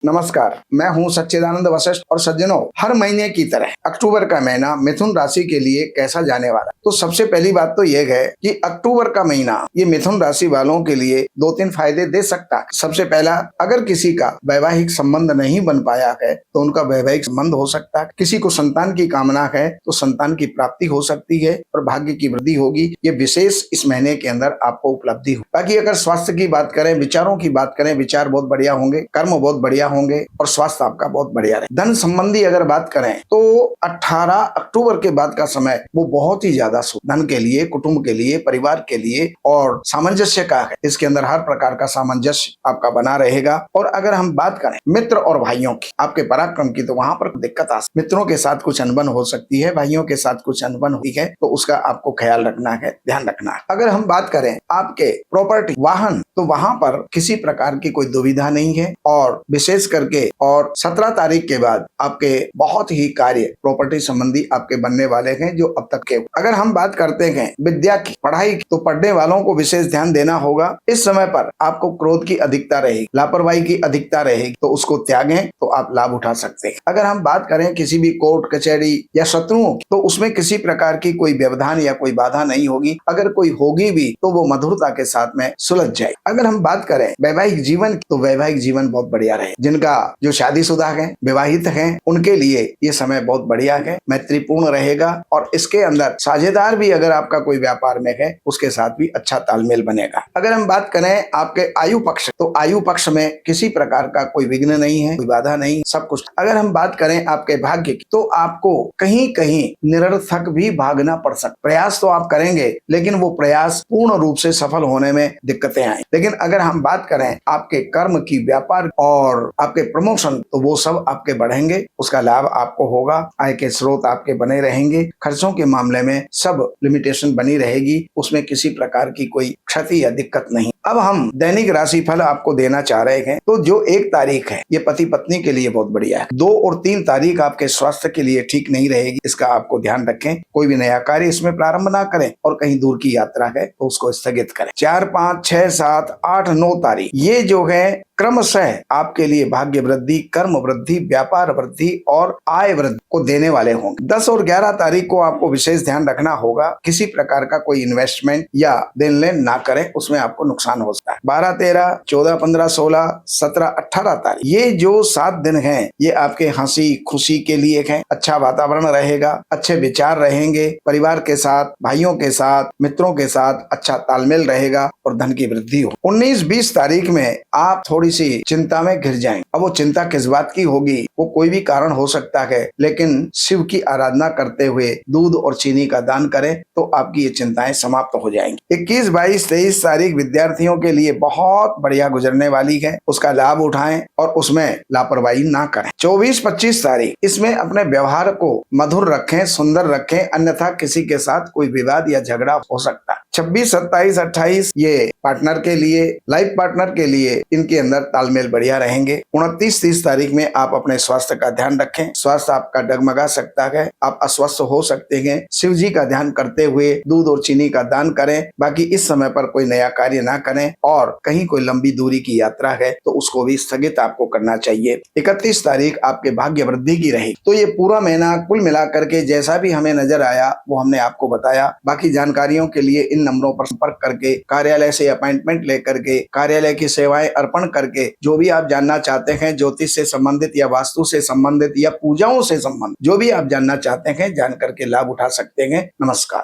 नमस्कार, मैं हूं सच्चिदानंद वशिष्ठ और सज्जनों, हर महीने की तरह अक्टूबर का महीना मिथुन राशि के लिए कैसा जाने वाला। तो सबसे पहली बात तो यह है कि अक्टूबर का महीना ये मिथुन राशि वालों के लिए 2-3 फायदे दे सकता है। सबसे पहला, अगर किसी का वैवाहिक संबंध नहीं बन पाया है तो उनका वैवाहिक संबंध हो सकता है। किसी को संतान की कामना है तो संतान की प्राप्ति हो सकती है और भाग्य की वृद्धि होगी। ये विशेष इस महीने के अंदर आपको उपलब्धि हो। बाकी अगर स्वास्थ्य की बात करें, विचारों की बात करें, विचार बहुत बढ़िया होंगे, कर्म बहुत बढ़िया होंगे और स्वास्थ्य आपका बहुत बढ़िया रहे। धन संबंधी अगर बात करें तो 18 अक्टूबर के बाद का समय वो बहुत ही ज्यादा शुभ धन के लिए, कुटुंब के लिए, परिवार के लिए और सामंजस्य का है। इसके अंदर हर प्रकार का सामंजस्य आपका बना रहेगा। और अगर हम बात करें मित्र और भाइयों की, आपके पराक्रम की, तो वहां पर दिक्कत आ सकती है। मित्रों के साथ कुछ अनबन हो सकती है, भाइयों के साथ कुछ अनबन हुई है, तो उसका आपको ख्याल रखना है, ध्यान रखना है। अगर हम बात करें आपके प्रॉपर्टी, वाहन, तो वहां पर किसी प्रकार की कोई दुविधा नहीं है। और विशेष करके और 17 तारीख के बाद आपके बहुत ही कार्य प्रॉपर्टी संबंधी आपके बनने वाले हैं जो अब तक के। अगर हम बात करते हैं विद्या की, पढ़ाई की, तो पढ़ने वालों को विशेष ध्यान देना होगा। इस समय पर आपको क्रोध की अधिकता रहेगी, लापरवाही की अधिकता रहेगी, तो उसको त्यागें तो आप लाभ उठा सकते हैं। अगर हम बात करें किसी भी कोर्ट कचहरी या शत्रुओं की, तो उसमें किसी प्रकार की कोई व्यवधान या कोई बाधा नहीं होगी। अगर कोई होगी भी तो वो मधुरता के साथ में सुलझ जाए। अगर हम बात करें वैवाहिक जीवन की, तो वैवाहिक जीवन बहुत बढ़िया रहे। जिनका जो शादीशुदा है, विवाहित हैं, उनके लिए ये समय बहुत बढ़िया है, मैत्रीपूर्ण रहेगा। और इसके अंदर साझेदार भी अगर आपका कोई व्यापार में है, उसके साथ भी अच्छा तालमेल बनेगा। अगर हम बात करें आपके आयु पक्ष, तो आयु पक्ष में किसी प्रकार का कोई विघ्न नहीं है, कोई बाधा नहीं, सब कुछ। अगर हम बात करें आपके भाग्य की, तो आपको कहीं कहीं निरर्थक भी भागना पड़ सकता। प्रयास तो आप करेंगे लेकिन वो प्रयास पूर्ण रूप से सफल होने में दिक्कतें आए। लेकिन अगर हम बात करें आपके कर्म की, व्यापार और आपके प्रमोशन, तो वो सब आपके बढ़ेंगे, उसका लाभ आपको होगा। आय के स्रोत आपके बने रहेंगे। खर्चों के मामले में सब लिमिटेशन बनी रहेगी, उसमें किसी प्रकार की कोई क्षति या दिक्कत नहीं। अब हम दैनिक राशि फल आपको देना चाह रहे हैं। तो जो 1 तारीख है ये पति पत्नी के लिए बहुत बढ़िया है। 2 और 3 तारीख आपके स्वास्थ्य के लिए ठीक नहीं रहेगी, इसका आपको ध्यान रखें। कोई भी नया कार्य इसमें प्रारंभ ना करें और कहीं दूर की यात्रा है तो उसको स्थगित करें। 4, 5, 6, 7, 8, 9 तारीख ये जो है क्रमशः आपके लिए भाग्य वृद्धि, कर्म वृद्धि, व्यापार वृद्धि और आय वृद्धि को देने वाले होंगे। 10 और 11 तारीख को आपको विशेष ध्यान रखना होगा, किसी प्रकार का कोई इन्वेस्टमेंट या देन लेन ना करें, उसमें आपको नुकसान हो सकता है। 12, 13, 14, 15, 16, 17, 18 तारीख ये जो 7 दिन हैं ये आपके हंसी खुशी के लिए हैं। अच्छा वातावरण रहेगा, अच्छे विचार रहेंगे, परिवार के साथ, भाइयों के साथ, मित्रों के साथ अच्छा तालमेल रहेगा और धन की वृद्धि हो। 19, 20 तारीख में आप थोड़ी सी चिंता में घिर जाएंगे। अब वो चिंता किस बात की होगी, वो कोई भी कारण हो सकता है, लेकिन शिव की आराधना करते हुए दूध और चीनी का दान करें तो आपकी ये चिंताएं समाप्त हो जाएंगी। 21, 22, 23 तारीख विद्यार्थियों के लिए बहुत बढ़िया गुजरने वाली है, उसका लाभ उठाएं और उसमें लापरवाही ना करें। 24, 25 तारीख इसमें अपने व्यवहार को मधुर रखें, सुंदर रखें, अन्यथा किसी के साथ कोई विवाद या झगड़ा हो सकता है। 26, 27, 28 ये पार्टनर के लिए, लाइफ पार्टनर के लिए इनके अंदर तालमेल बढ़िया रहेंगे। 29, 30 तारीख में आप अपने स्वास्थ्य का ध्यान रखें। स्वास्थ्य आपका डगमगा सकता है, आप अस्वस्थ हो सकते हैं। शिव जी का ध्यान करते हुए दूध और चीनी का दान करें। बाकी इस समय पर कोई नया कार्य ना करें और कहीं कोई लंबी दूरी की यात्रा है तो उसको भी स्थगित आपको करना चाहिए। 31 तारीख आपके भाग्य वृद्धि की रहेगी। तो ये पूरा महीना कुल मिलाकर के जैसा भी हमें नजर आया वो हमने आपको बताया। बाकी जानकारियों के लिए इन नंबरों पर संपर्क करके, कार्यालय से अपॉइंटमेंट लेकर के, कार्यालय की सेवाएं अर्पण करके जो भी आप जानना चाहते हैं, ज्योतिष से संबंधित या वास्तु से संबंधित या पूजाओं से संबंधित जो भी आप जानना चाहते हैं, जान करके लाभ उठा सकते हैं। नमस्कार।